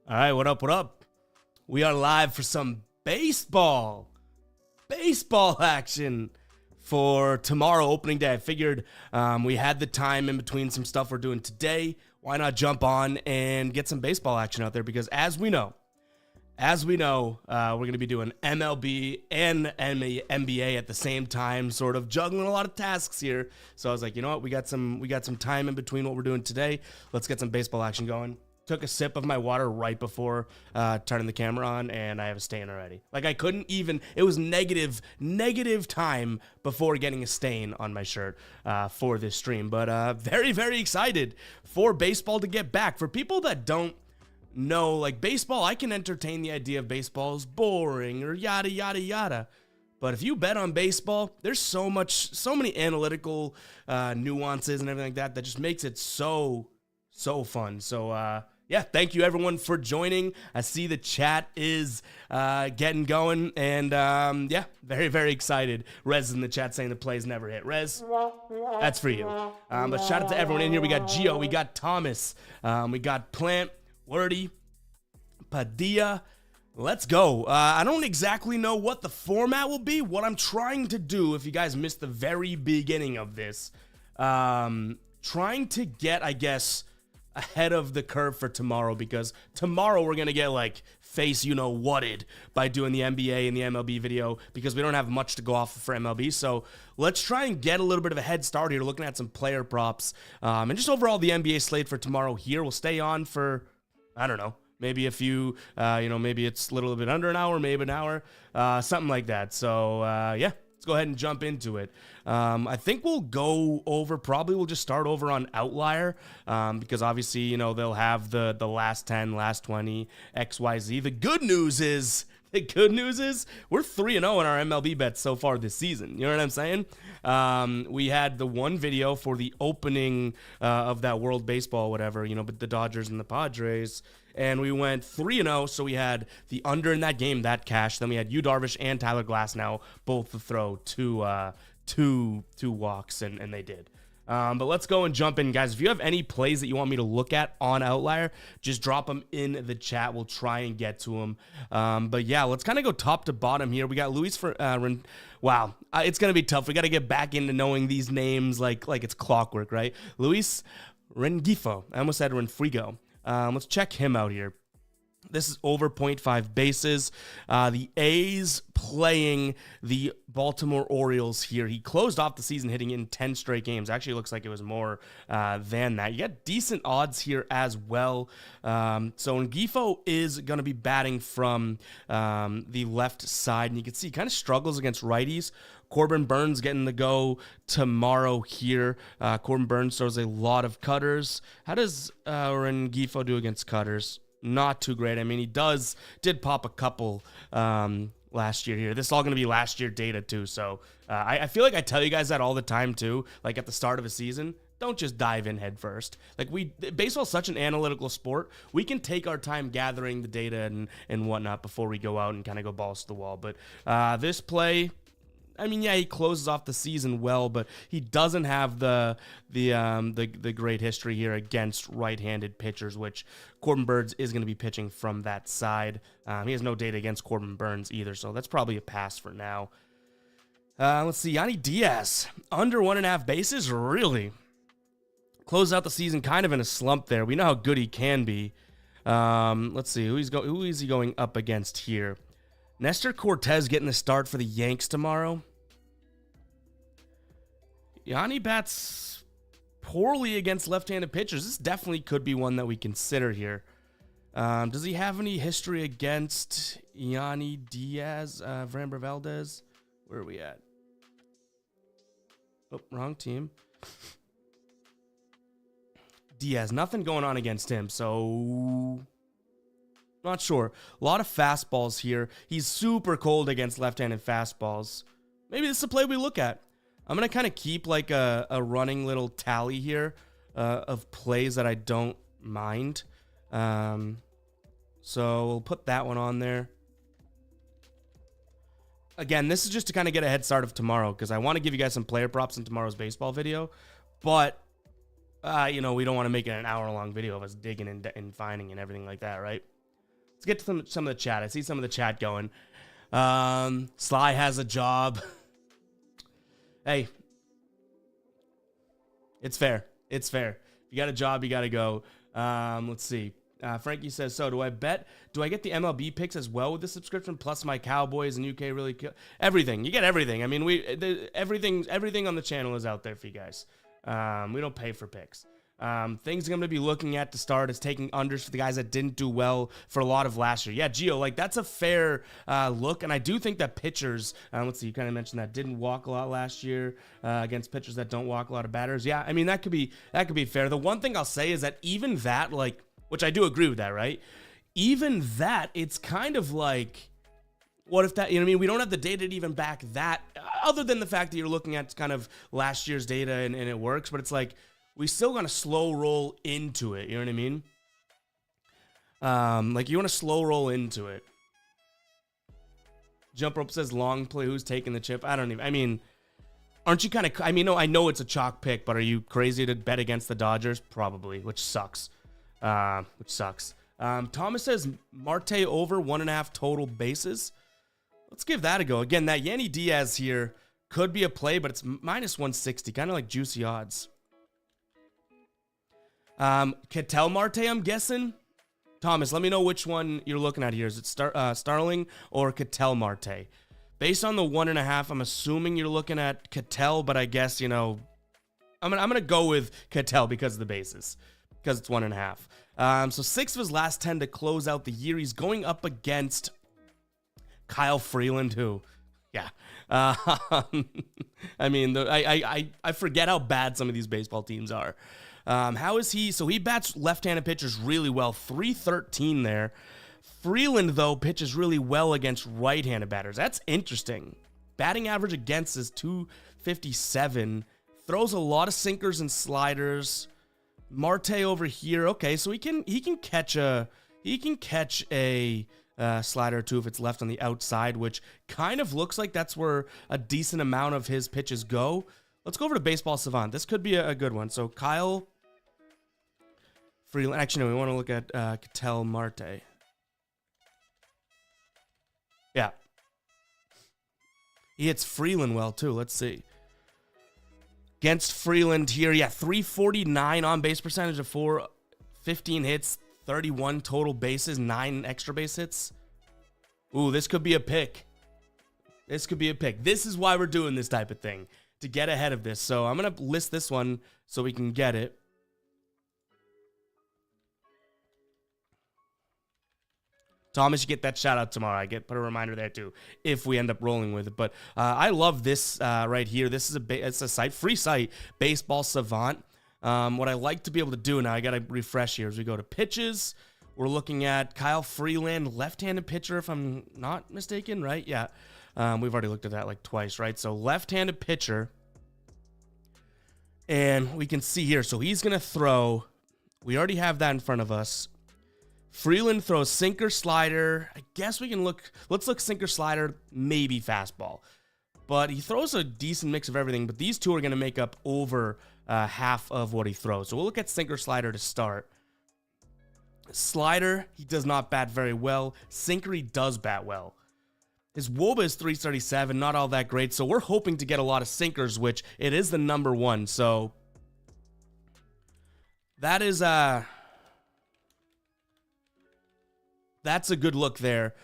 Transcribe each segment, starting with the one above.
All right, what up, what up? We are live for some baseball action for tomorrow, opening day. I figured we had the time in between some stuff we're doing today. Why not jump on and get some baseball action out there? Because as we know, we're going to be doing MLB and NBA at the same time, sort of juggling a lot of tasks here. So I was like, you know what? We got some time in between what we're doing today. Let's get some baseball action going. Took a sip of my water right before turning the camera on, and I have a stain already. Like, I couldn't even, it was negative time before getting a stain on my shirt for this stream. But very, very excited for baseball to get back. For people that don't know, like, baseball, I can entertain the idea of baseball is boring or yada, yada, yada. But if you bet on baseball, there's so many analytical nuances and everything like that just makes it so fun. So, yeah, thank you everyone for joining. I see the chat is getting going, and yeah, very, very excited. Rez in the chat saying the plays never hit. Rez, that's for you. But shout out to everyone in here. We got Gio, we got Thomas, we got Plant, Wordy, Padilla. Let's go. I don't exactly know what the format will be. What I'm trying to do, if you guys missed the very beginning of this, trying to get, I guess, ahead of the curve for tomorrow, because tomorrow we're gonna get like face whatted by doing the NBA and the MLB video, because we don't have much to go off for MLB. So let's try and get a little bit of a head start here, looking at some player props and just overall the NBA slate for tomorrow here. We'll stay on for, I don't know, maybe a few, maybe it's a little bit under an hour, maybe an hour, something like that. So yeah, let's go ahead and jump into it. I think we'll go over, probably we'll just start over on Outlier, because obviously, they'll have the last 10, last 20, XYZ. The good news is we're 3-0 in our MLB bets so far this season. You know what I'm saying? We had the one video for the opening of that World Baseball, whatever, but the Dodgers and the Padres. And we went 3-0, so we had the under in that game, that cash. Then we had Yu Darvish and Tyler Glasnow both to throw two walks, and they did. But let's go and jump in, guys. If you have any plays that you want me to look at on Outlier, just drop them in the chat. We'll try and get to them. But yeah, let's kind of go top to bottom here. We got Luis for wow, it's gonna be tough. We got to get back into knowing these names like it's clockwork, right? Luis Rengifo. I almost said Renfrigo. Let's check him out here. This is over 0.5 bases. The A's playing the Baltimore Orioles here. He closed off the season hitting in 10 straight games. Actually, looks like it was more than that. You got decent odds here as well. So Ngifo is going to be batting from the left side. And you can see he kind of struggles against righties. Corbin Burns getting the go tomorrow here. Corbin Burns throws a lot of cutters. How does Rengifo do against cutters? Not too great. I mean, he did pop a couple last year here. This is all going to be last year data too. So I feel like I tell you guys that all the time too. Like at the start of a season, don't just dive in head first. Like baseball is such an analytical sport. We can take our time gathering the data and whatnot before we go out and kind of go balls to the wall. But this play, I mean, yeah, he closes off the season well, but he doesn't have the great history here against right-handed pitchers, which Corbin Burns is going to be pitching from that side. He has no data against Corbin Burns either, so that's probably a pass for now. Let's see, Yanni Diaz, under 1.5 bases, really closes out the season kind of in a slump there. We know how good he can be. Let's see, who is he going up against here? Nestor Cortez getting the start for the Yanks tomorrow. Yanni bats poorly against left-handed pitchers. This definitely could be one that we consider here. Does he have any history against Yanni Diaz, Framber Valdez? Where are we at? Oh, wrong team. Diaz, nothing going on against him, so not sure. A lot of fastballs here. He's super cold against left-handed fastballs. Maybe this is a play we look at. I'm going to kind of keep like a running little tally here of plays that I don't mind. So we'll put that one on there. Again, this is just to kind of get a head start of tomorrow, because I want to give you guys some player props in tomorrow's baseball video. But, we don't want to make it an hour-long video of us digging and finding and everything like that, right? Let's get to some of the chat. I see some of the chat going. Sly has a job. Hey, it's fair. It's fair. If you got a job, you got to go. Let's see. Frankie says, so do I get the MLB picks as well with the subscription, plus my Cowboys and UK really everything? You get everything. I mean, everything on the channel is out there for you guys. We don't pay for picks. Things I'm going to be looking at to start is taking unders for the guys that didn't do well for a lot of last year. Yeah, Gio, like that's a fair look, and I do think that pitchers, let's see, you kind of mentioned that didn't walk a lot last year against pitchers that don't walk a lot of batters. Yeah, I mean that could be fair. The one thing I'll say is that even that, like, which I do agree with that, right? Even that, it's kind of like, what if that, you know what I mean? We don't have the data to even back that, other than the fact that you're looking at kind of last year's data and it works, but it's like, we still gonna slow roll into it, you know what I mean? Like you want to slow roll into it. Jump Rope says long play, who's taking the chip? I mean, aren't you kind of, I mean, no, I know it's a chalk pick, but are you crazy to bet against the Dodgers? Probably, which sucks. Thomas says Marte over 1.5 total bases. Let's give that a go. Again, that Yanny Diaz here could be a play, but it's minus 160, kind of like juicy odds. Ketel Marte, I'm guessing. Thomas, let me know which one you're looking at here. Is it Starling or Ketel Marte? Based on the 1.5, I'm assuming you're looking at Ketel, but I guess, you know, I'm gonna go with Ketel because of the bases. Because it's 1.5. So 6 of his last 10 to close out the year. He's going up against Kyle Freeland, who, yeah. I mean, I forget how bad some of these baseball teams are. How is he? So he bats left-handed pitchers really well. 313 there. Freeland, though, pitches really well against right-handed batters. That's interesting. Batting average against is 257. Throws a lot of sinkers and sliders. Marte over here, okay, so he can catch a slider or two if it's left on the outside, which kind of looks like that's where a decent amount of his pitches go. Let's go over to Baseball Savant. This could be a good one. So Kyle Freeland. Actually, no, we want to look at Ketel Marte. Yeah, he hits Freeland well too. Let's see. Against Freeland here, yeah, 349 on base percentage of 15 hits, 31 total bases, 9 extra base hits. Ooh, this could be a pick. This is why we're doing this type of thing, to get ahead of this. So I'm going to list this one so we can get it. Thomas, you get that shout out tomorrow. I put a reminder there too, if we end up rolling with it. But I love this right here. This is it's a free site, Baseball Savant. What I like to be able to do now, I got to refresh here as we go to pitches. We're looking at Kyle Freeland, left-handed pitcher, if I'm not mistaken, right? Yeah, we've already looked at that like twice, right? So left-handed pitcher, and we can see here. So he's gonna throw. We already have that in front of us. Freeland throws sinker, slider. I guess we can look. Let's look sinker, slider, maybe fastball. But he throws a decent mix of everything. But these two are going to make up over half of what he throws. So we'll look at sinker, slider to start. Slider, he does not bat very well. Sinker, he does bat well. His WOBA is 337, not all that great. So we're hoping to get a lot of sinkers, which it is the number one. So that is that's a good look there.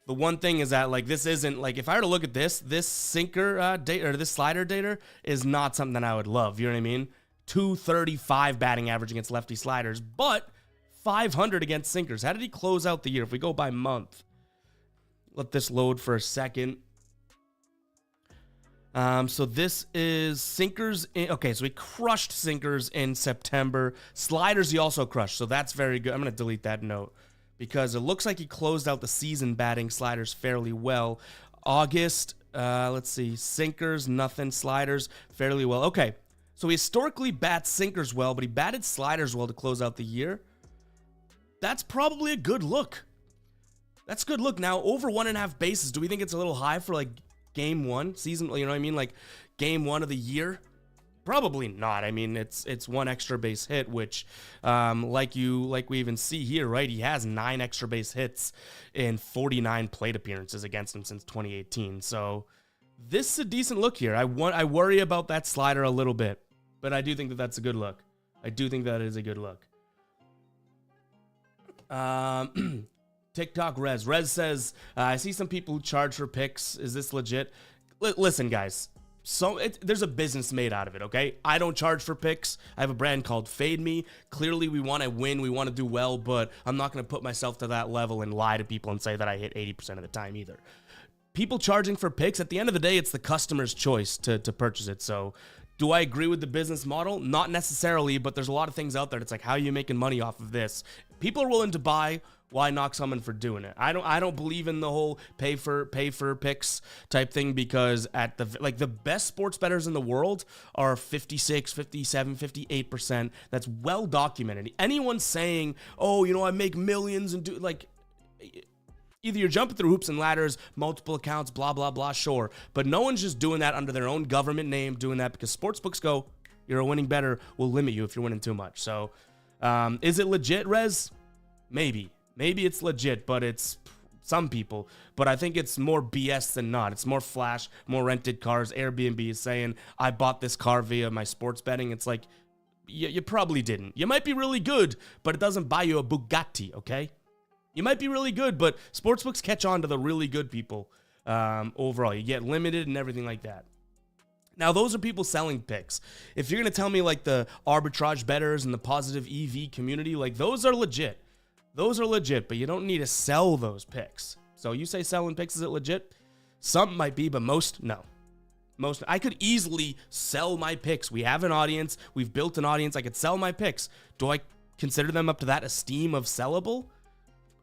The one thing is that, like, this isn't, like, if I were to look at this sinker data, or this slider data is not something that I would love. You know what I mean? 235 batting average against lefty sliders, but 500 against sinkers. How did he close out the year if we go by month? Let this load for a second. So this is sinkers. Okay, so he crushed sinkers in September. Sliders he also crushed, so that's very good. I'm going to delete that note, because it looks like he closed out the season batting sliders fairly well. August, let's see, sinkers, nothing, sliders, fairly well. Okay, so he historically bats sinkers well, but he batted sliders well to close out the year. That's probably a good look. That's a good look. Now, over 1.5 bases, do we think it's a little high for, like, game one, season, you know what I mean? Like, game one of the year? Probably not. I mean, it's one extra base hit, which, like we even see here, right? He has 9 extra base hits in 49 plate appearances against him since 2018. So this is a decent look here. I worry about that slider a little bit, but I do think that that's a good look. I do think that is a good look. TikTok Rez says, I see some people who charge for picks. Is this legit? Listen, guys. So there's a business made out of it, okay? I don't charge for picks. I have a brand called Fade Me. Clearly, we want to win. We want to do well, but I'm not going to put myself to that level and lie to people and say that I hit 80% of the time either. People charging for picks, at the end of the day, it's the customer's choice to purchase it. So do I agree with the business model? Not necessarily, but there's a lot of things out there. It's like, how are you making money off of this? People are willing to buy. Why knock someone for doing it? I don't believe in the whole pay for picks type thing, because at the best sports bettors in the world are 56, 57, 58%. That's well documented. Anyone saying, "Oh, I make millions and do," like, either you're jumping through hoops and ladders, multiple accounts, blah blah blah, sure, but no one's just doing that under their own government name, doing that because sportsbooks go, "You're a winning bettor, we'll limit you if you're winning too much." So, is it legit, Rez? Maybe it's legit, but it's some people. But I think it's more BS than not. It's more flash, more rented cars. Airbnb is saying, I bought this car via my sports betting. It's like, you probably didn't. You might be really good, but it doesn't buy you a Bugatti, okay? You might be really good, but sportsbooks catch on to the really good people overall. You get limited and everything like that. Now, those are people selling picks. If you're going to tell me like the arbitrage bettors and the positive EV community, like those are legit. Those are legit, but you don't need to sell those picks. So you say selling picks, is it legit? Some might be, but most, no. Most, I could easily sell my picks. We have an audience. We've built an audience. I could sell my picks. Do I consider them up to that esteem of sellable?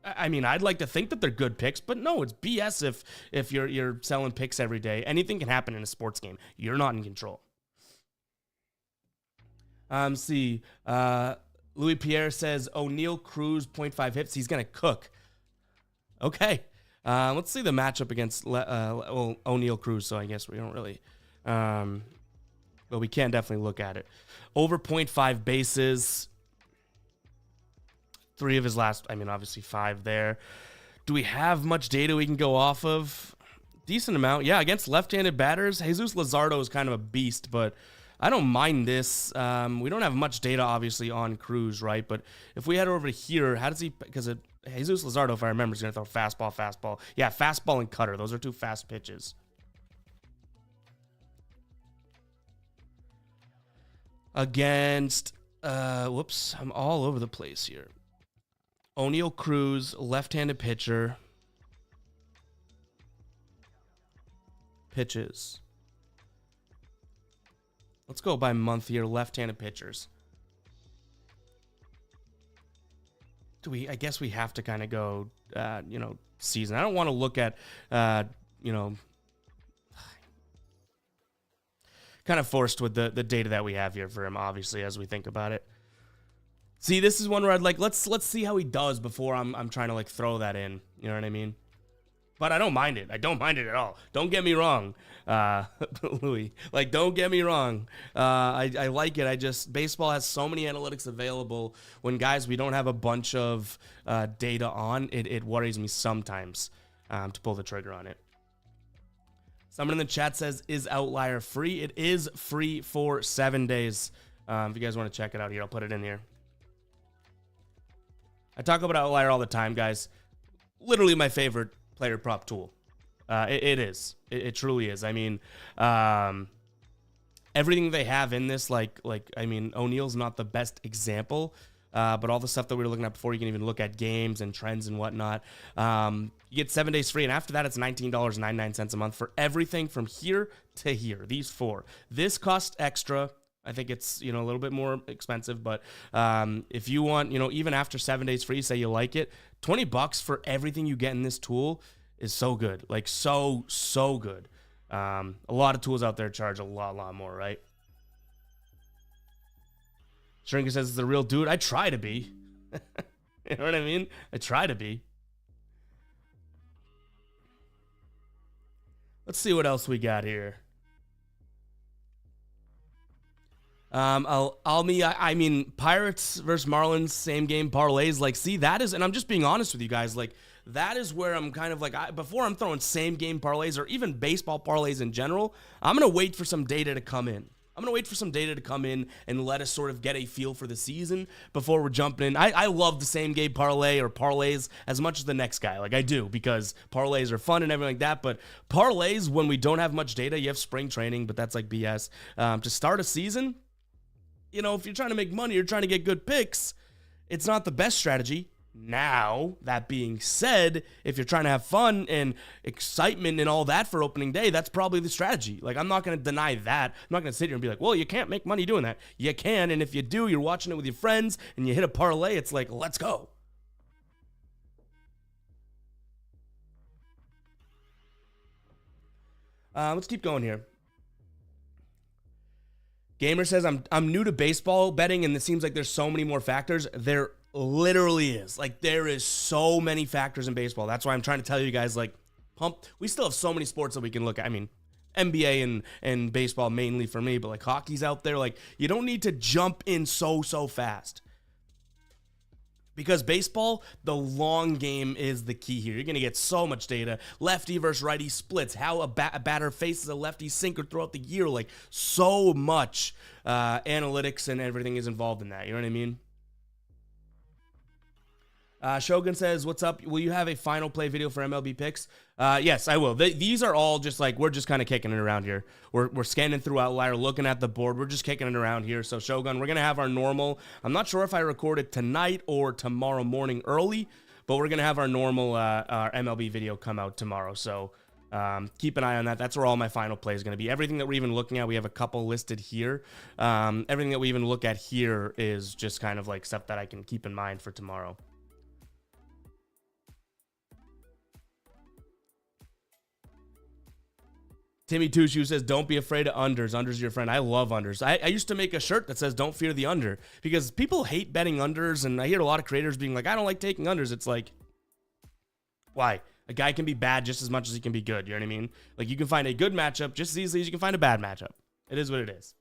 I mean, I'd like to think that they're good picks, but no, it's BS if you're selling picks every day. Anything can happen in a sports game. You're not in control. Louis Pierre says, O'Neal Cruz, 0.5 hits. He's going to cook. Okay. Let's see the matchup against O'Neal Cruz, so I guess we don't really... but we can definitely look at it. Over 0.5 bases. 3 of his last... I mean, obviously 5 there. Do we have much data we can go off of? Decent amount. Yeah, against left-handed batters, Jesus Luzardo is kind of a beast, but... I don't mind this. We don't have much data, obviously, on Cruz, right? But if we head over here, how does he... Because Jesus Luzardo, if I remember, is going to throw fastball. Yeah, fastball and cutter. Those are 2 fast pitches. Against... whoops. I'm all over the place here. O'Neal Cruz, left-handed pitcher. Pitches. Let's go by month here. Left-handed pitchers. I guess we have to kind of go, season. I don't want to look at, kind of forced with the data that we have here for him, obviously, as we think about it. See, this is one where I'd like, let's see how he does before I'm trying to like throw that in. You know what I mean? But I don't mind it. I don't mind it at all. Don't get me wrong, Louis. Like, don't get me wrong. I like it. Baseball has so many analytics available. When guys, we don't have a bunch of data on, it worries me sometimes to pull the trigger on it. Someone in the chat says, is Outlier free? It is free for 7 days. If you guys want to check it out here, I'll put it in here. I talk about Outlier all the time, guys. Literally my favorite player prop tool. It is. It truly is. I mean, everything they have in this, I mean, O'Neal's not the best example, but all the stuff that we were looking at before, you can even look at games and trends and whatnot. You get 7 days free, and after that, it's $19.99 a month for everything from here to here. These 4. This costs extra. I think it's, a little bit more expensive, but if you want, even after 7 days free, say you like it, $20 for everything you get in this tool is so good. Like, so good. A lot of tools out there charge a lot more, right? Shrinker says it's the real dude. I try to be. You know what I mean? I try to be. Let's see what else we got here. I mean, Pirates versus Marlins, same game parlays. Like, see, that is, and I'm just being honest with you guys. Like, that is where I'm kind of like, before I'm throwing same game parlays or even baseball parlays in general, I'm going to wait for some data to come in. I'm going to wait for some data to come in and let us sort of get a feel for the season before we're jumping in. I love the same game parlay or parlays as much as the next guy. Like, I do, because parlays are fun and everything like that. But parlays, when we don't have much data, you have spring training, but that's like BS. To start a season, you know, if you're trying to make money, you're trying to get good picks, it's not the best strategy. Now, that being said, if you're trying to have fun and excitement and all that for opening day, that's probably the strategy. Like, I'm not going to deny that. I'm not going to sit here and be like, well, you can't make money doing that. You can, and if you do, you're watching it with your friends, and you hit a parlay, it's like, let's go. Let's keep going here. Gamer says, I'm new to baseball betting, and it seems like there's so many more factors. There literally is. Like, there is so many factors in baseball. That's why I'm trying to tell you guys, like, we still have so many sports that we can look at. I mean, NBA and baseball mainly for me, but like hockey's out there. Like, you don't need to jump in so fast. Because baseball, the long game is the key here. You're going to get so much data. Lefty versus righty splits. How a batter faces a lefty sinker throughout the year. Like, so much analytics and everything is involved in that. You know what I mean? Shogun says, what's up? Will you have a final play video for MLB picks? Yes, I will. These are all just like, we're just kind of kicking it around here. We're scanning through Outlier, looking at the board. We're just kicking it around here. So Shogun, we're going to have our normal, I'm not sure if I record it tonight or tomorrow morning early, but we're going to have our normal our MLB video come out tomorrow. So keep an eye on that. That's where all my final play is going to be. Everything that we're even looking at, we have a couple listed here. Everything that we even look at here is just kind of like stuff that I can keep in mind for tomorrow. Timmy Tushu says, don't be afraid of unders. Unders are your friend. I love unders. I used to make a shirt that says, don't fear the under, because people hate betting unders, and I hear a lot of creators being like, I don't like taking unders. It's like, why? A guy can be bad just as much as he can be good. You know what I mean? Like, you can find a good matchup just as easily as you can find a bad matchup. It is what it is.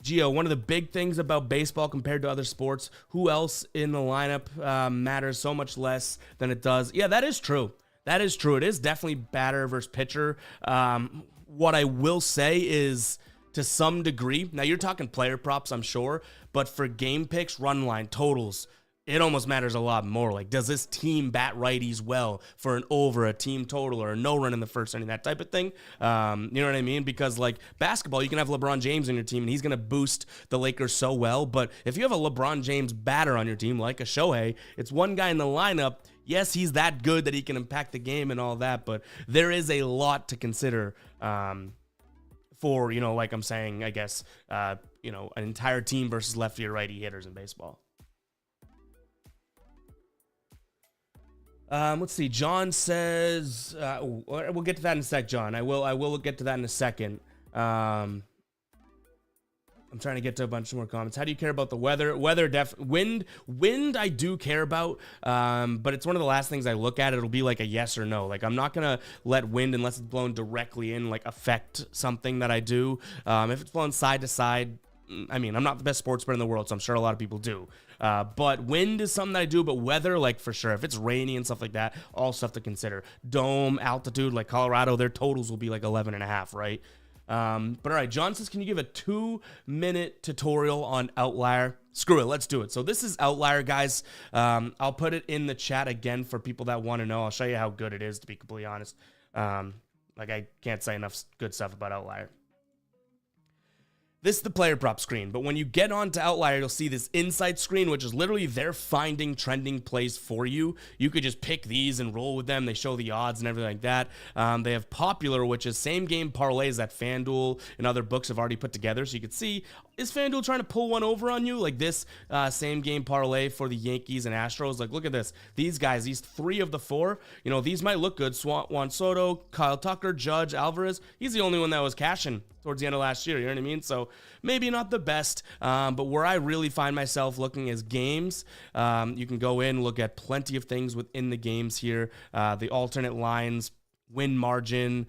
Gio, one of the big things about baseball compared to other sports, who else in the lineup matters so much less than it does? Yeah, that is true. That is true. It is definitely batter versus pitcher. What I will say is, to some degree, now you're talking player props, I'm sure, but for game picks, run line, totals, it almost matters a lot more. Like, does this team bat righties well for an over, a team total, or a no run in the first inning, that type of thing? You know what I mean? Because, like, basketball, you can have LeBron James on your team, and he's going to boost the Lakers so well. But if you have a LeBron James batter on your team, like a Shohei, it's one guy in the lineup. Yes, he's that good that he can impact the game and all that, but there is a lot to consider for, you know, like I'm saying, I guess, you know, an entire team versus lefty or righty hitters in baseball. Let's see. John says, we'll get to that in a sec, John. I will get to that in a second. I'm trying to get to a bunch more comments. How do you care about the weather? Wind I do care about, but it's one of the last things I look at. It'll be like a yes or no. Like, I'm not going to let wind, unless it's blown directly in, like, affect something that I do. If it's blown side to side, I mean, I'm not the best sportsman in the world, so I'm sure a lot of people do. But wind is something that I do, but weather, like, for sure. If it's rainy and stuff like that, all stuff to consider. Dome, altitude, like Colorado, their totals will be like 11.5, right? But all right, John says, can you give a 2-minute tutorial on Outlier? Screw it, let's do it. So this is Outlier, guys. I'll put it in the chat again for people that want to know. I'll show you how good it is, to be completely honest. Like, I can't say enough good stuff about Outlier. This is the player prop screen, but when you get onto Outlier, you'll see this insight screen, which is literally they're finding trending plays for you. You could just pick these and roll with them. They show the odds and everything like that. They have Popular, which is same game parlays that FanDuel and other books have already put together. So you can see, is FanDuel trying to pull one over on you? Like this same game parlay for the Yankees and Astros. Like, look at this. These guys, these 3 of the 4, you know, these might look good. Juan Soto, Kyle Tucker, Judge, Alvarez. He's the only one that was cashing towards the end of last year, you know what I mean? So maybe not the best, but where I really find myself looking is games. You can go in, look at plenty of things within the games here. The alternate lines, win margin,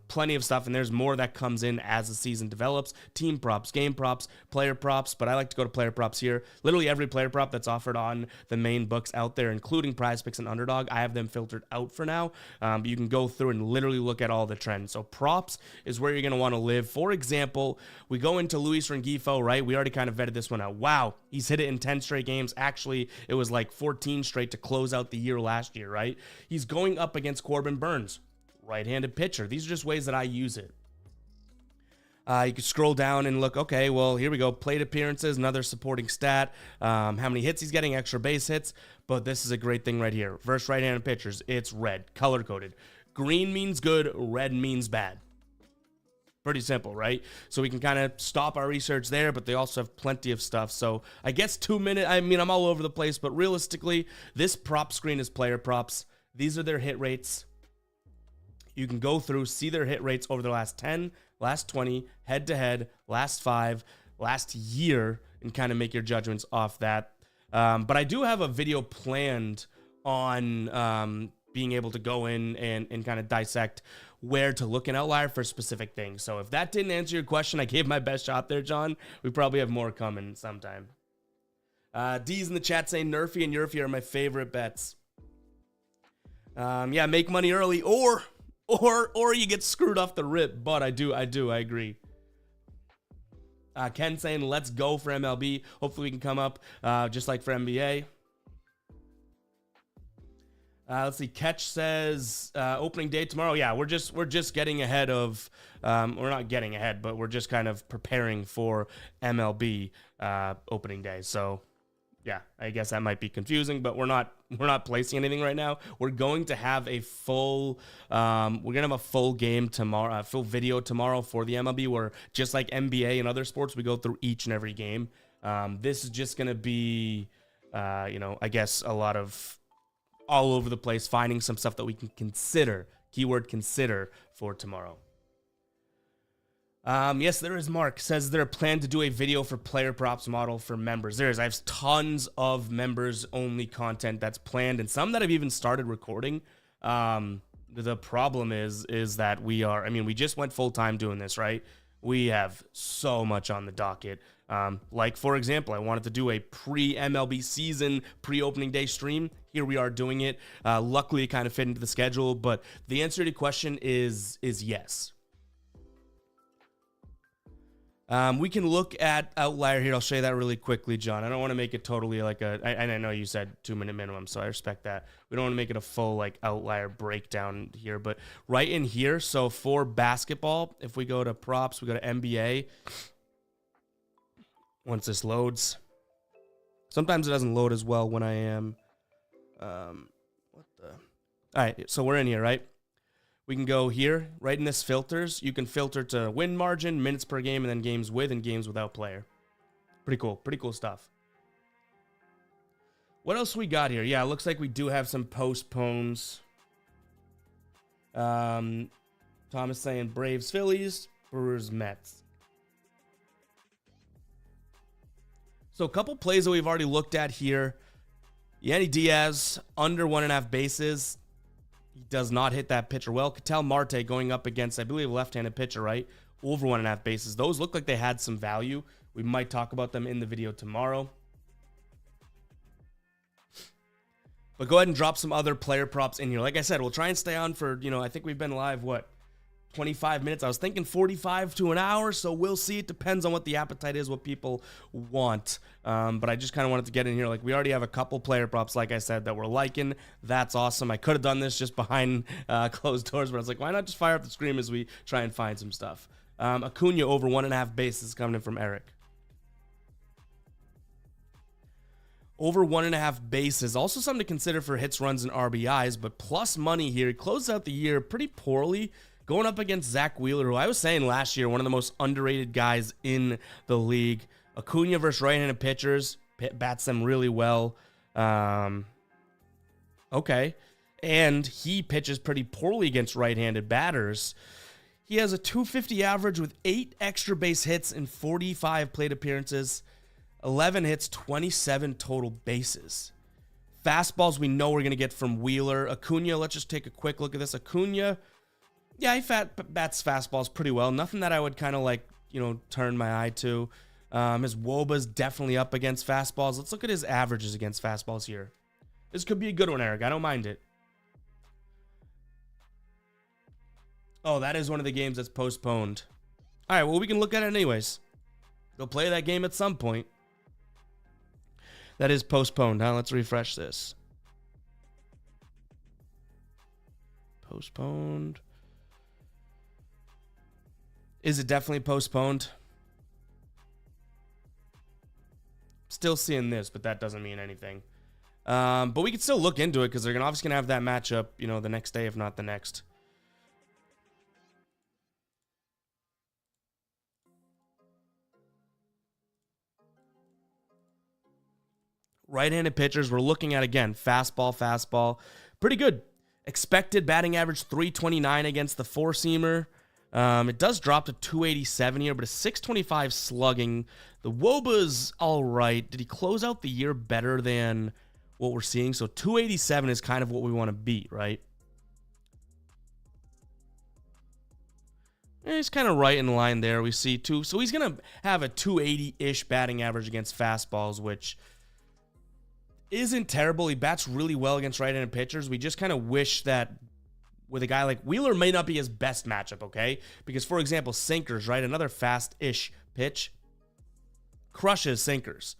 plenty of stuff, and there's more that comes in as the season develops. Team props, game props, player props, but I like to go to player props here. Literally every player prop that's offered on the main books out there, including Prize Picks and Underdog, I have them filtered out for now, but you can go through and literally look at all the trends. So props is where you're going to want to live. For example, we go into Luis Rengifo, right? We already kind of vetted this one out. Wow, he's hit it in 10 straight games. Actually, it was like 14 straight to close out the year last year, right? He's going up against Corbin Burns, right-handed pitcher. These are just ways that I use it. You can scroll down and look, okay, well, here we go. Plate appearances, another supporting stat. How many hits he's getting, extra base hits. But this is a great thing right here. Versus right-handed pitchers, it's red, color-coded. Green means good, red means bad. Pretty simple, right? So we can kind of stop our research there, but they also have plenty of stuff. So I guess 2 minutes, I mean, I'm all over the place, but realistically, this prop screen is player props. These are their hit rates. You can go through, see their hit rates over the last 10, last 20, head-to-head, last 5, last year, and kind of make your judgments off that. But I do have a video planned on being able to go in and kind of dissect where to look an outlier for specific things. So if that didn't answer your question, I gave my best shot there, John. We probably have more coming sometime. D's in the chat saying Nerfy and Yurfy are my favorite bets. Yeah, make money early or you get screwed off the rip, but I agree. Ken saying, let's go for MLB. Hopefully we can come up just like for NBA. Let's see. Catch says opening day tomorrow. Yeah, we're just getting ahead of. We're not getting ahead, but we're just kind of preparing for MLB opening day. So, yeah, I guess that might be confusing, but we're not placing anything right now. We're going to have a full. We're gonna have a full game tomorrow, full video tomorrow for the MLB. Where just like NBA and other sports, we go through each and every game. This is just gonna be, I guess a lot of all over the place, finding some stuff that we can consider, keyword consider, for tomorrow. Yes, there is. Mark says there a plan to do a video for player props model for members. There is. I have tons of members only content that's planned, and some that I've even started recording. The problem is that we just went full time doing this, right? We have so much on the docket. Like, for example, I wanted to do a pre-MLB season, pre-opening day stream. Here we are doing it. Luckily, it kind of fit into the schedule, but the answer to your question is yes. We can look at outlier here. I'll show you that really quickly, John. I don't want to make it totally like and I know you said 2-minute minimum, so I respect that. We don't want to make it a full like outlier breakdown here, but right in here, so for basketball, if we go to props, we go to NBA. Once this loads, sometimes it doesn't load as well when I am, all right, so we're in here, right? We can go here, right in this filters. You can filter to win margin, minutes per game, and then games with and games without player. Pretty cool stuff. What else we got here? Yeah, it looks like we do have some postpones. Thomas saying Braves, Phillies, Brewers, Mets. So a couple plays that we've already looked at here. Yandy Diaz, under 1.5 bases. He does not hit that pitcher well. Ketel Marte going up against, I believe, a left-handed pitcher, right? Over 1.5 bases. Those look like they had some value. We might talk about them in the video tomorrow. But go ahead and drop some other player props in here. Like I said, we'll try and stay on for, I think we've been live, 25 minutes. I was thinking 45 to an hour, so we'll see. It depends on what the appetite is, what people want. But I just kind of wanted to get in here. Like, we already have a couple player props, like I said, that we're liking. That's awesome. I could have done this just behind closed doors, but I was like, why not just fire up the screen as we try and find some stuff? Acuna over 1.5 bases coming in from Eric. Over 1.5 bases. Also something to consider for hits, runs, and RBIs, but plus money here. He closed out the year pretty poorly, going up against Zach Wheeler, who I was saying last year, one of the most underrated guys in the league. Acuna versus right-handed pitchers, bats them really well. Okay. And he pitches pretty poorly against right-handed batters. He has a .250 average with 8 extra base hits in 45 plate appearances, 11 hits, 27 total bases. Fastballs we know we're going to get from Wheeler. Acuna, let's just take a quick look at this. Acuna, yeah, he bats fastballs pretty well. Nothing that I would kind of like, turn my eye to. His WOBA's definitely up against fastballs. Let's look at his averages against fastballs here. This could be a good one, Eric. I don't mind it. Oh, that is one of the games that's postponed. All right, well, we can look at it anyways. They'll play that game at some point. That is postponed. Now let's refresh this. Postponed. Is it definitely postponed? Still seeing this, but that doesn't mean anything. But we can still look into it because they're obviously going to have that matchup, the next day, if not the next. Right-handed pitchers, we're looking at, again, fastball. Pretty good. Expected batting average 329 against the four-seamer. It does drop to 287 here, but a 625 slugging. The WOBA's all right. Did he close out the year better than what we're seeing? So 287 is kind of what we want to beat, right? He's kind of right in line there. We see two. So he's going to have a 280-ish batting average against fastballs, which isn't terrible. He bats really well against right-handed pitchers. We just kind of wish that with a guy like Wheeler may not be his best matchup, okay? Because, for example, sinkers, right? Another fast-ish pitch crushes sinkers.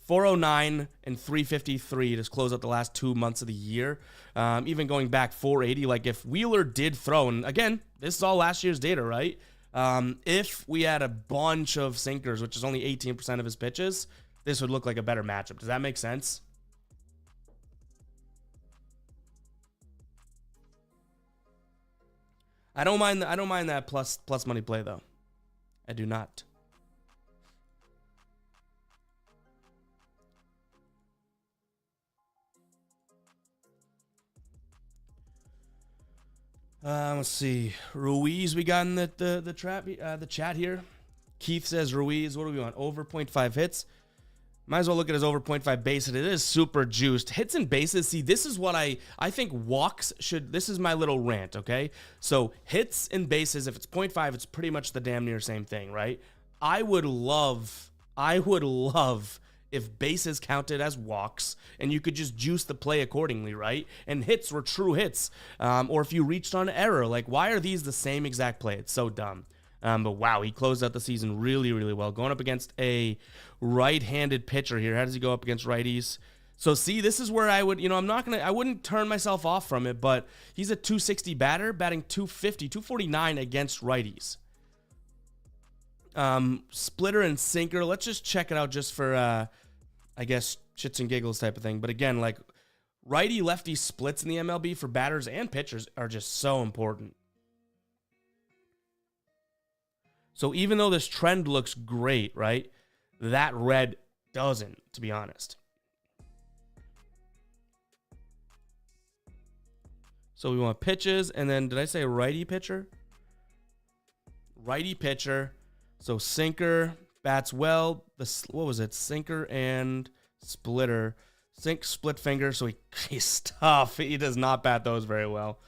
409 and 353 to close out the last 2 months of the year. Even going back 480, like if Wheeler did throw, and again, this is all last year's data, right? If we had a bunch of sinkers, which is only 18% of his pitches, this would look like a better matchup. Does that make sense? I don't mind that plus money play though. I do not. Let's see. Ruiz we got in the chat here. Keith says Ruiz, what do we want? Over 0.5 hits. Might as well look at his over 0.5 base hit. It is super juiced. Hits and bases. See, this is what I think walks should. This is my little rant, okay? So hits and bases, if it's 0.5, it's pretty much the damn near same thing, right? I would love if bases counted as walks and you could just juice the play accordingly, right? And hits were true hits. Or if you reached on error, like why are these the same exact play? It's so dumb. But wow, he closed out the season really, really well. Going up against a right-handed pitcher here. How does he go up against righties? So see, this is where I would, I wouldn't turn myself off from it, but he's a 260 batter, batting 250, 249 against righties. Splitter and sinker. Let's just check it out just for, I guess, shits and giggles type of thing. But again, like righty-lefty splits in the MLB for batters and pitchers are just so important. So even though this trend looks great, right, that red doesn't, to be honest. So we want pitches, and then did I say righty pitcher? Righty pitcher. So sinker bats well. What was it? Sinker and splitter. Split finger. So he's tough. He does not bat those very well.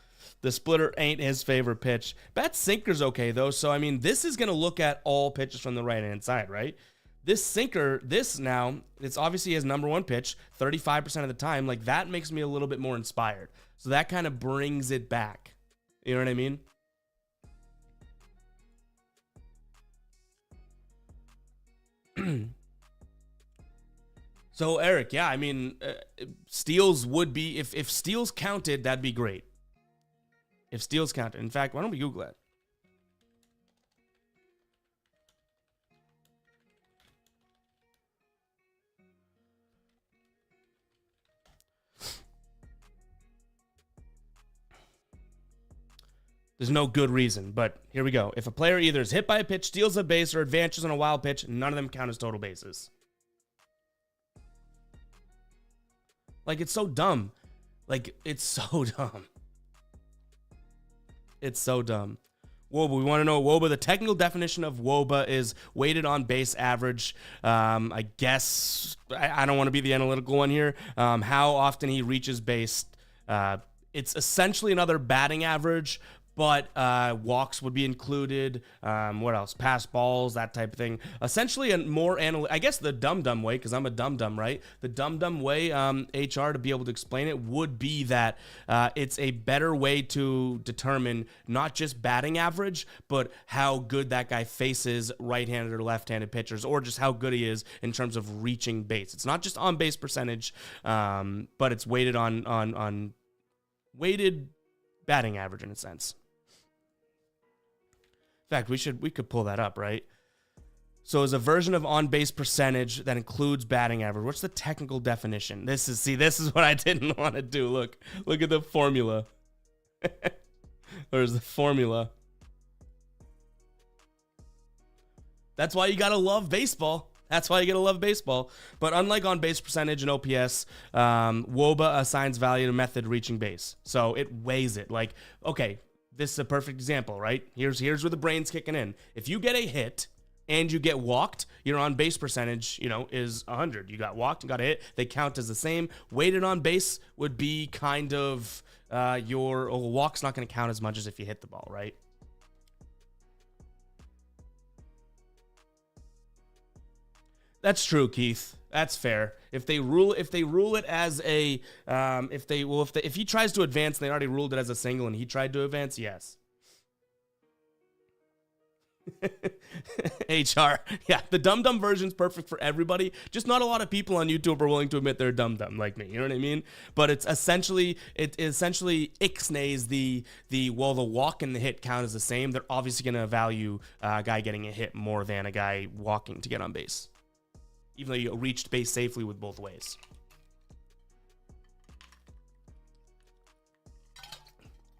The splitter ain't his favorite pitch. Bat sinker's okay, though. So, I mean, this is going to look at all pitches from the right-hand side, right? This sinker, it's obviously his number one pitch, 35% of the time. Like, that makes me a little bit more inspired. So that kind of brings it back. You know what I mean? So, Eric, yeah, I mean, steals would be, if steals counted, that'd be great. If steals counted. In fact, why don't we Google that? There's no good reason, but here we go. If a player either is hit by a pitch, steals a base, or advances on a wild pitch, none of them count as total bases. Like, it's so dumb. Like, it's so dumb. It's so dumb. WOBA. We want to know WOBA. The technical definition of WOBA is weighted on base average. I guess I don't want to be the analytical one here. How often he reaches base. It's essentially another batting average, but walks would be included. What else? Pass balls, that type of thing. Essentially, a more I guess the dumb way, because I'm a dumb, right? The dumb way, HR, to be able to explain it would be that it's a better way to determine not just batting average, but how good that guy faces right-handed or left-handed pitchers, or just how good he is in terms of reaching base. It's not just on base percentage, but it's weighted on weighted batting average in a sense. In fact, we could pull that up, right? So as a version of on-base percentage that includes batting average. What's the technical definition? This is what I didn't want to do. Look at the formula. Where's the formula? That's why you gotta love baseball. That's why you gotta love baseball. But unlike on-base percentage and OPS, WOBA assigns value to method reaching base. So it weighs it. Like, okay, this is a perfect example, right? Here's where the brain's kicking in. If you get a hit and you get walked, your on-base percentage, is 100. You got walked and got a hit. They count as the same. Weighted on base would be kind of your walk's not going to count as much as if you hit the ball, right? That's true, Keith. That's fair. If they rule it as a if he tries to advance and they already ruled it as a single and he tried to advance, yes. HR. Yeah, the dumb version's perfect for everybody. Just not a lot of people on YouTube are willing to admit they're dumb like me. You know what I mean? But it essentially ixnays the walk and the hit count as the same. They're obviously going to value a guy getting a hit more than a guy walking to get on base, even though you reached base safely with both ways.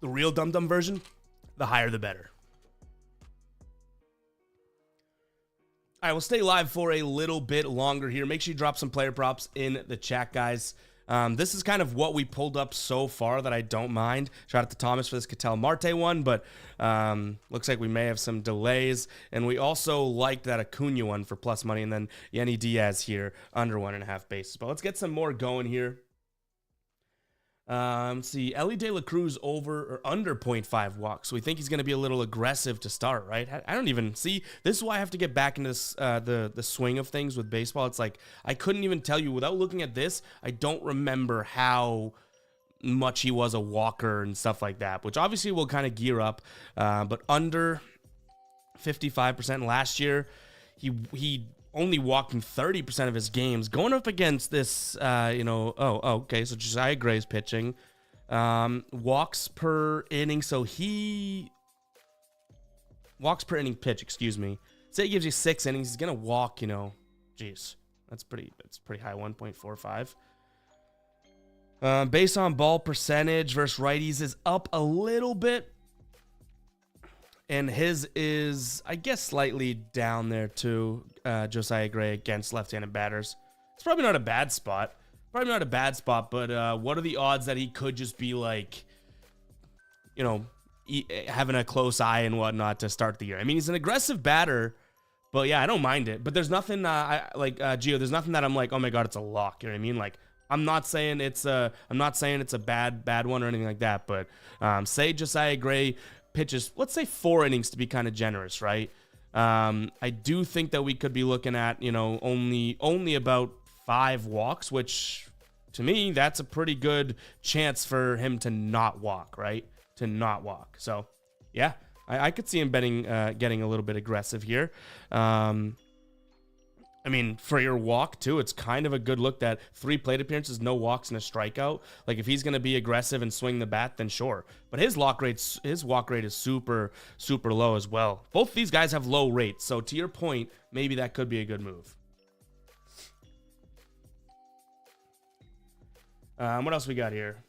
The real dumb version, the higher the better. All right, we'll stay live for a little bit longer here. Make sure you drop some player props in the chat, guys. This is kind of what we pulled up so far that I don't mind. Shout out to Thomas for this Ketel Marte one, but looks like we may have some delays. And we also liked that Acuna one for plus money, and then Yenny Diaz here under 1.5 bases. But let's get some more going here. Let's see, Ellie De La Cruz over or under 0.5 walks. So we think he's going to be a little aggressive to start, right? I don't even see. This is why I have to get back into this, the swing of things with baseball. It's like I couldn't even tell you without looking at this. I don't remember how much he was a walker and stuff like that, which obviously will kind of gear up. But under 55% last year, he only walking 30% of his games, going up against this, okay, so Josiah Gray's pitching, walks per inning, so he walks per inning pitch, say he gives you 6 innings, he's gonna walk, that's pretty high, 1.45. Based on ball percentage versus righties is up a little bit, and his is, I guess, slightly down there too. Josiah Gray against left-handed batters. It's probably not a bad spot. But what are the odds that he could just be like, having a close eye and whatnot to start the year? I mean, he's an aggressive batter, but yeah, I don't mind it. But there's nothing Gio. There's nothing that I'm like, oh my god, it's a lock. You know what I mean? Like, I'm not saying it's a bad one or anything like that. But say Josiah Gray pitches, let's say 4 innings to be kind of generous, right? I do think that we could be looking at, only about 5 walks, which to me, that's a pretty good chance for him to not walk, right? So yeah, I could see him getting a little bit aggressive here. I mean, for your walk, too, it's kind of a good look that 3 plate appearances, no walks, and a strikeout. Like, if he's going to be aggressive and swing the bat, then sure. But his walk rate is super, super low as well. Both these guys have low rates. So, to your point, maybe that could be a good move. What else we got here?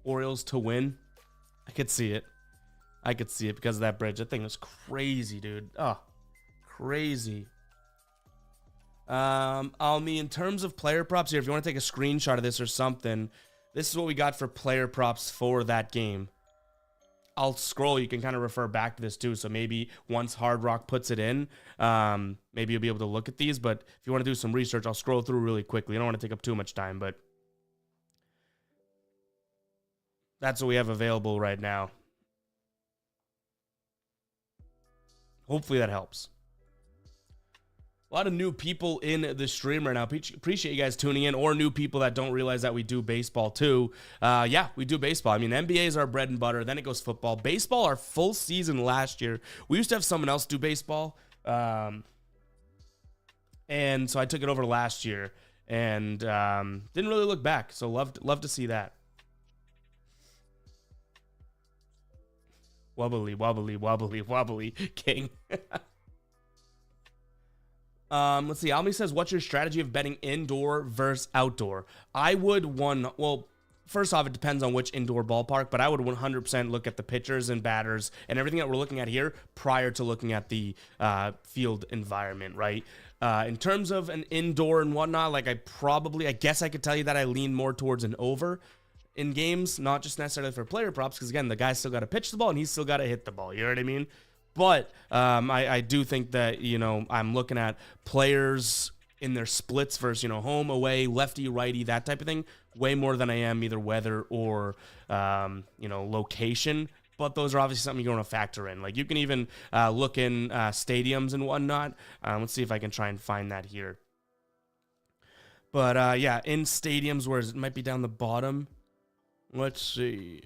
Orioles to win. I could see it because of that bridge. That thing was crazy, dude. Oh. Crazy. In terms of player props here, if you want to take a screenshot of this or something, this is what we got for player props for that game. I'll scroll. You can kind of refer back to this too. So maybe once Hard Rock puts it in, maybe you'll be able to look at these. But if you want to do some research, I'll scroll through really quickly. I don't want to take up too much time, but that's what we have available right now. Hopefully that helps. A lot of new people in the stream right now. Appreciate you guys tuning in, or new people that don't realize that we do baseball too. Yeah, we do baseball. I mean, NBA is our bread and butter. Then it goes football. Baseball, our full season last year. We used to have someone else do baseball. And so I took it over last year and didn't really look back. So love to see that. Wobbly, wobbly, wobbly, wobbly, king. Let's see. Almi says, what's your strategy of betting indoor versus outdoor? I would first off, it depends on which indoor ballpark, but I would 100% look at the pitchers and batters and everything that we're looking at here prior to looking at the field environment, right? In terms of an indoor and whatnot, like I guess I could tell you that I lean more towards an over in games, not just necessarily for player props, because again, the guy's still got to pitch the ball and he's still got to hit the ball. You know what I mean? But I do think that, I'm looking at players in their splits versus, home, away, lefty, righty, that type of thing, way more than I am either weather or, location. But those are obviously something you're going to factor in. Like you can even look in stadiums and whatnot. Let's see if I can try and find that here. But yeah, in stadiums, where it might be down the bottom. Let's see.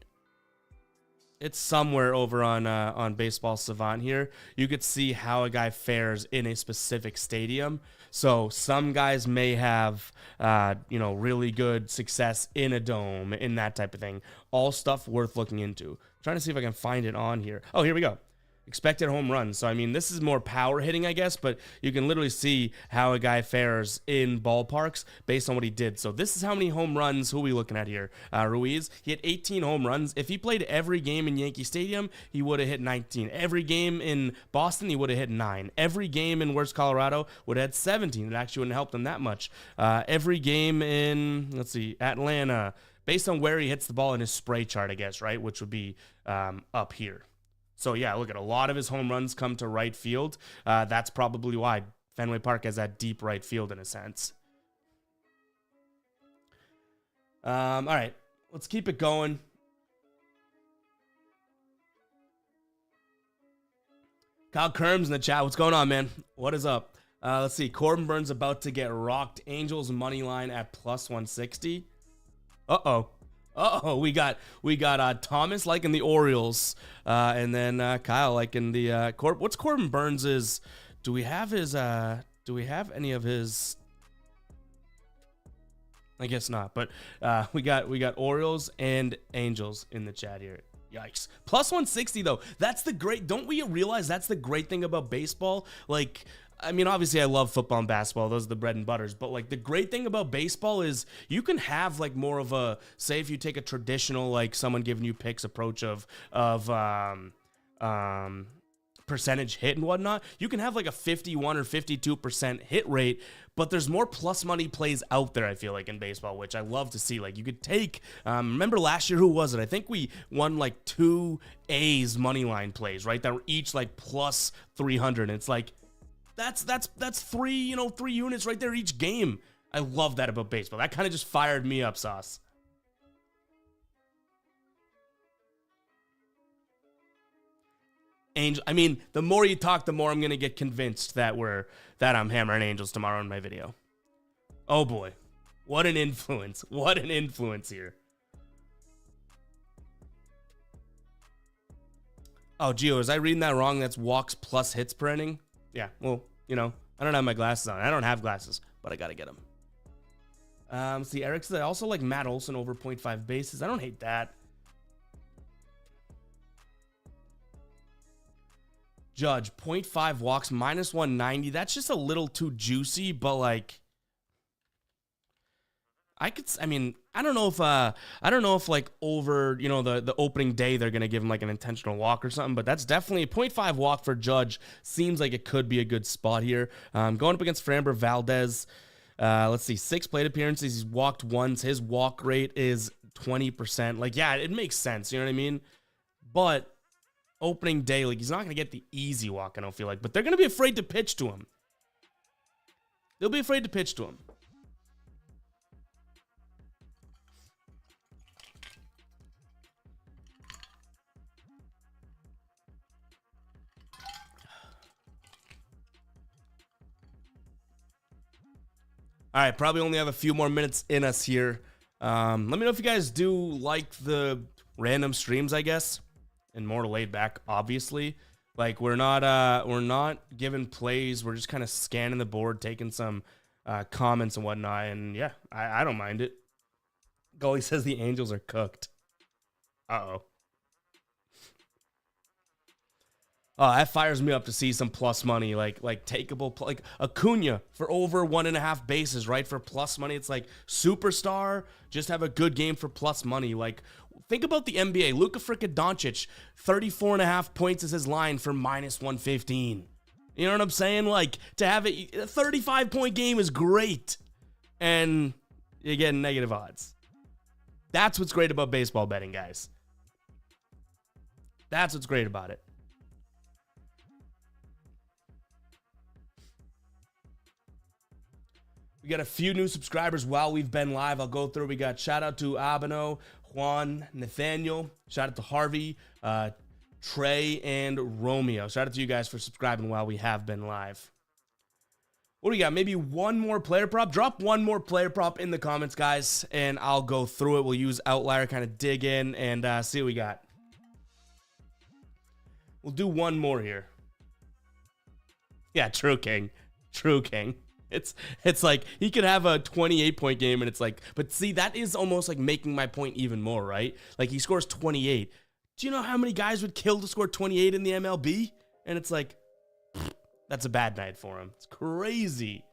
It's somewhere over on Baseball Savant here. You could see how a guy fares in a specific stadium. So some guys may have, really good success in a dome, in that type of thing. All stuff worth looking into. I'm trying to see if I can find it on here. Oh, here we go. Expected home runs. So, I mean, this is more power hitting, I guess, but you can literally see how a guy fares in ballparks based on what he did. So this is how many home runs. Who are we looking at here? Ruiz. He had 18 home runs. If he played every game in Yankee Stadium, he would have hit 19. Every game in Boston, he would have hit 9. Every game in West Colorado would have had 17. It actually wouldn't help them that much. Every game in, Atlanta, based on where he hits the ball in his spray chart, I guess, right? Which would be up here. So, yeah, look at a lot of his home runs come to right field. That's probably why Fenway Park has that deep right field in a sense. All right, let's keep it going. Kyle Kerms in the chat. What's going on, man? What is up? Let's see. Corbin Burns about to get rocked. Angels money line at plus 160. Uh-oh. We got Thomas liking the Orioles, and then Kyle liking the what's Corbin Burns's? Do we have any of his? I guess not, but we got Orioles and Angels in the chat here. Yikes. Plus 160 though. Don't we realize that's the great thing about baseball? Like, I mean, obviously I love football and basketball. Those are the bread and butters. But like the great thing about baseball is you can have like more of a, say if you take a traditional, like someone giving you picks approach of percentage hit and whatnot, you can have like a 51 or 52% hit rate, but there's more plus money plays out there, I feel like, in baseball, which I love to see. Like you could take, remember last year, who was it? I think we won like 2 A's money line plays, right? That were each like plus 300. And it's like, that's 3 units right there each game. I love that about baseball. That kind of just fired me up, Sauce. Angel, I mean, the more you talk, the more I'm gonna get convinced that I'm hammering Angels tomorrow in my video. Oh boy, what an influence! What an influence here. Oh, Gio, is I reading that wrong? That's walks plus hits per inning. Yeah, well, I don't have my glasses on. I don't have glasses, but I gotta get them. See, Eric said I also like Matt Olson over 0.5 bases. I don't hate that. Judge, 0.5 walks, minus 190. That's just a little too juicy, but like, I don't know if like over, the opening day, they're going to give him like an intentional walk or something, but that's definitely a 0.5 walk for Judge. Seems like it could be a good spot here. Going up against Framber Valdez. Let's see, 6 plate appearances. He's walked once. His walk rate is 20%. Like, yeah, it makes sense. You know what I mean? But opening day, like, he's not going to get the easy walk, I don't feel like. But they're going to be afraid to pitch to him. They'll be afraid to pitch to him. All right, probably only have a few more minutes in us here. Let me know if you guys do like the random streams, I guess, and more laid back, obviously. Like, we're not giving plays. We're just kind of scanning the board, taking some comments and whatnot. And yeah, I don't mind it. Gully says the Angels are cooked. Uh-oh. Oh, that fires me up to see some plus money, like takeable, like Acuna for over 1.5 bases, right? For plus money, it's like superstar, just have a good game for plus money. Like, think about the NBA. Luka frickin' Doncic, 34.5 points is his line for -115. You know what I'm saying? Like, to have a 35-point game is great, and you get negative odds. That's what's great about baseball betting, guys. That's what's great about it. We got a few new subscribers while we've been live. I'll go through. We got shout out to Abano, Juan, Nathaniel. Shout out to Harvey, Trey, and Romeo. Shout out to you guys for subscribing while we have been live. What do we got? Maybe one more player prop? Drop one more player prop in the comments, guys, and I'll go through it. We'll use Outlier, kind of dig in, and see what we got. We'll do one more here. Yeah, true king. True king. It's like he could have a 28-point game, and it's like, but see, that is almost like making my point even more, right? Like, he scores 28. Do you know how many guys would kill to score 28 in the MLB? And it's like, that's a bad night for him. It's crazy.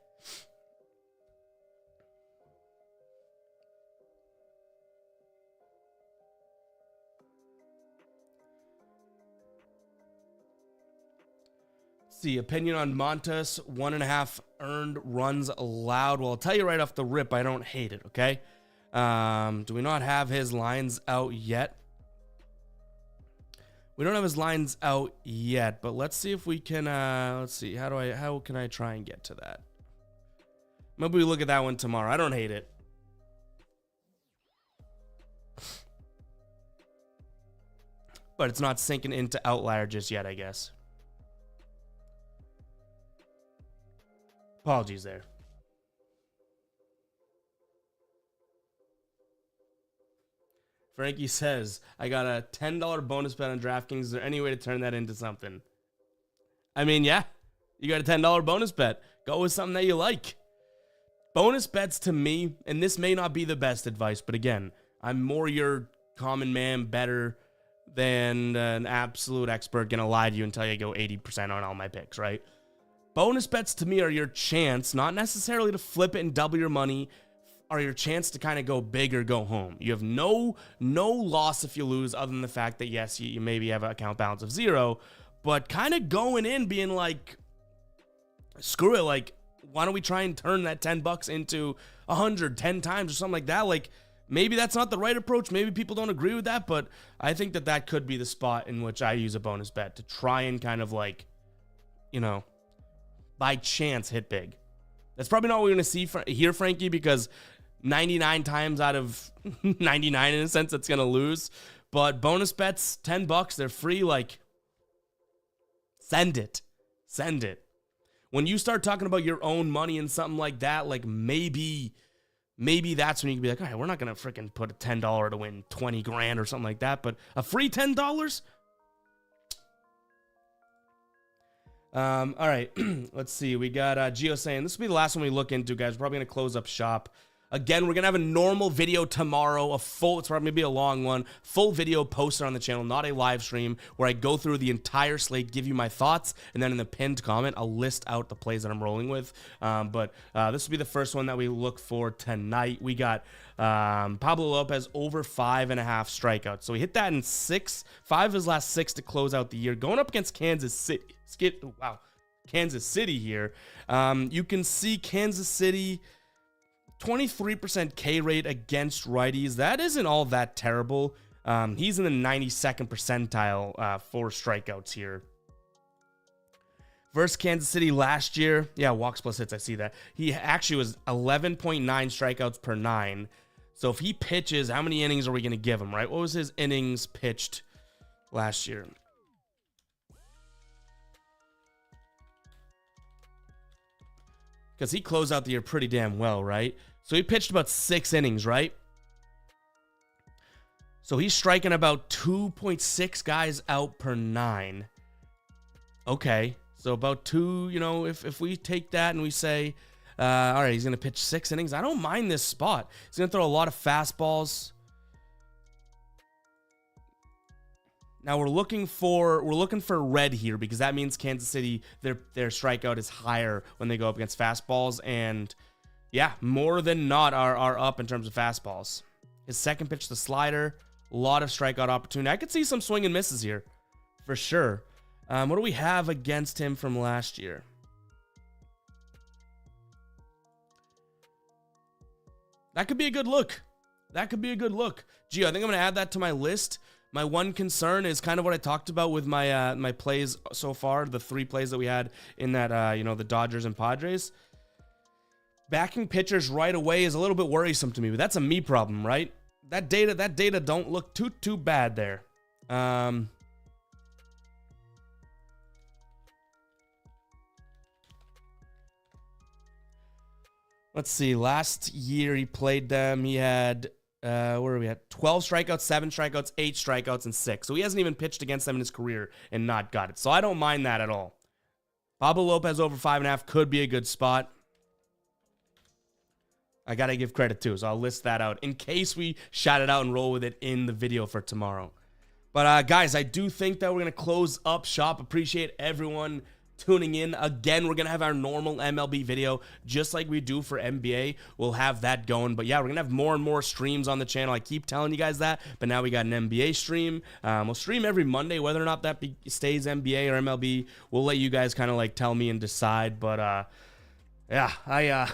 See, opinion on Montas, 1.5 earned runs allowed. Well, I'll tell you right off the rip, I don't hate it, okay? Do we not have his lines out yet? We don't have his lines out yet, but let's see if we can, let's see, how can I try and get to that? Maybe we look at that one tomorrow. I don't hate it. But it's not sinking into Outlier just yet, I guess. Apologies there. Frankie says, I got a $10 bonus bet on DraftKings. Is there any way to turn that into something? I mean, yeah. You got a $10 bonus bet. Go with something that you like. Bonus bets to me, and this may not be the best advice, but again, I'm more your common man, better than an absolute expert gonna lie to you and tell you I go 80% on all my picks, right? Bonus bets to me are your chance, not necessarily to flip it and double your money, are your chance to kind of go big or go home. You have no loss if you lose, other than the fact that, yes, you maybe have an account balance of 0, but kind of going in being like, screw it, like, why don't we try and turn that $10 into 100, 10 times or something like that? Like, maybe that's not the right approach. Maybe people don't agree with that, but I think that could be the spot in which I use a bonus bet to try and kind of like, you know, by chance hit big. That's probably not what we're going to see here, Frankie, because 99 times out of 99, in a sense, it's going to lose. But bonus bets, $10, they're free. Like, send it. Send it. When you start talking about your own money and something like that, like maybe that's when you can be like, all right, we're not going to freaking put a $10 to win 20 grand or something like that. But a free $10? All right, let's see. We got Gio saying this will be the last one we look into, guys. We're probably going to close up shop. Again, we're going to have a normal video tomorrow, it's probably going to be a long one, full video posted on the channel, not a live stream, where I go through the entire slate, give you my thoughts, and then in the pinned comment, I'll list out the plays that I'm rolling with. But this will be the first one that we look for tonight. We got Pablo Lopez over 5.5 strikeouts. So he hit that in 5 of his last 6 to close out the year. Going up against Kansas City. Kansas City here. You can see Kansas City, 23% K rate against righties. That isn't all that terrible. He's in the 92nd percentile for strikeouts here. Versus Kansas City last year, yeah, walks plus hits, I see that. He actually was 11.9 strikeouts per 9. So if he pitches, how many innings are we going to give him, right? What was his innings pitched last year? Because he closed out the year pretty damn well, right? So he pitched about 6 innings, right? So he's striking about 2.6 guys out per 9. Okay. So about 2, you know, if we take that and we say, all right, he's going to pitch 6 innings. I don't mind this spot. He's going to throw a lot of fastballs. Now we're looking for red here because that means Kansas City, their strikeout is higher when they go up against fastballs. And yeah, more than not are up in terms of fastballs. His second pitch, the slider, a lot of strikeout opportunity. I could see some swing and misses here for sure. What do we have against him from last year? That could be a good look. That could be a good look. Gee, I think I'm going to add that to my list. My one concern is kind of what I talked about with my my plays so far, the 3 plays that we had in that, you know, the Dodgers and Padres. Backing pitchers right away is a little bit worrisome to me, but that's a me problem, right? That data don't look too bad there. Let's see. Last year he played them. He had, where are we at? 12 strikeouts, 7 strikeouts, 8 strikeouts, and 6. So he hasn't even pitched against them in his career and not got it. So I don't mind that at all. Pablo Lopez over 5.5 could be a good spot. I got to give credit too. So I'll list that out in case we shout it out and roll with it in the video for tomorrow. But guys, I do think that we're going to close up shop. Appreciate everyone tuning in. Again, we're going to have our normal MLB video just like we do for NBA. We'll have that going. But yeah, we're going to have more and more streams on the channel. I keep telling you guys that, but now we got an NBA stream. We'll stream every Monday, whether or not that stays NBA or MLB. We'll let you guys kind of like tell me and decide. But yeah,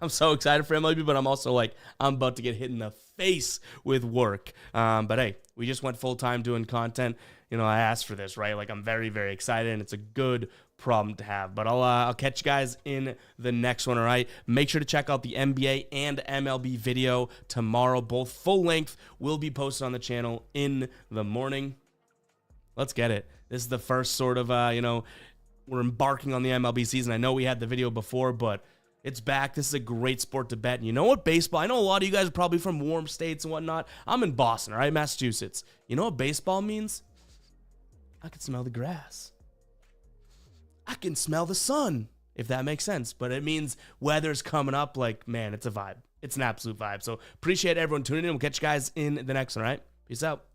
I'm so excited for MLB, but I'm also like, I'm about to get hit in the face with work. But hey, we just went full time doing content. You know, I asked for this, right? Like, I'm very, very excited, and it's a good problem to have. But I'll catch you guys in the next one, all right? Make sure to check out the NBA and MLB video tomorrow. Both full length will be posted on the channel in the morning. Let's get it. This is the first sort of, you know, we're embarking on the MLB season. I know we had the video before, but it's back. This is a great sport to bet. And you know what, baseball? I know a lot of you guys are probably from warm states and whatnot. I'm in Boston, all right? Massachusetts. You know what baseball means? I can smell the grass. I can smell the sun, if that makes sense. But it means weather's coming up. Like, man, it's a vibe. It's an absolute vibe. So appreciate everyone tuning in. We'll catch you guys in the next one, all right? Peace out.